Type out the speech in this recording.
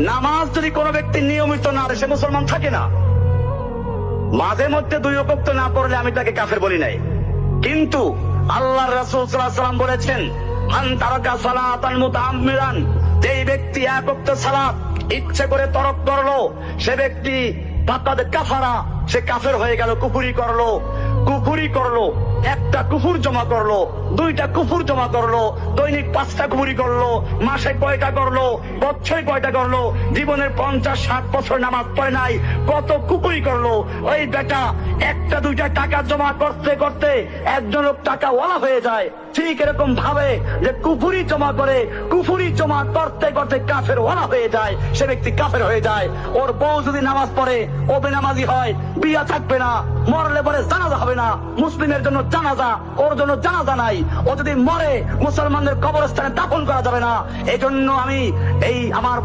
নামাজ যদি কোনো ব্যক্তি নিয়মিত না সে মুসলমান থাকে না। মাঝে মধ্যে 2 ওয়াক্ত না পড়লে আমি তাকে কাফের বলি নাই, কিন্তু আল্লাহর রাসূল সাল্লাল্লাহু আলাইহি ওয়াসাল্লাম বলেছেন, মান তারাকা সালাতান মুতাআম্মিরান, যেই ব্যক্তি 1 ওয়াক্ত সালাত ইচ্ছে করে তরক করলো সে ব্যক্তি ফাকাদ কাফারা, সে কাফের হয়ে গেল, কুফরি করলো, একটা কুফর জমা করলো, 2টা কুফর জমা করলো, দৈনিক 5টা কুফরি করলো, মাসে কয়টা করলো, বছরে কয়টা করলো, জীবনের 50-60 বছর নামাজ পড়ে নাই, কত কুফরি করলো। ওই বেটা 1-2টা টাকা জমা করতে করতে একজন লোক টাকা ওয়ালা হয়ে যায়। ঠিক এরকম ভাবে যে কুফরি জমা করতে করতে কাফের ওয়ালা হয়ে যায়, সে ব্যক্তি কাফের হয়ে যায়। ওর বউ যদি নামাজ পড়ে ও বেনামাজি হয়, বিয়া থাকবে না, মরলে পরে জানাজা হবে না, মুসলিমের জন্য জানাজা, ওর জন্য জানাজা নাই। ও যদি মরে মুসলমানদের কবরস্থানে দাফন করা যাবে না। এই জন্য আমি আমার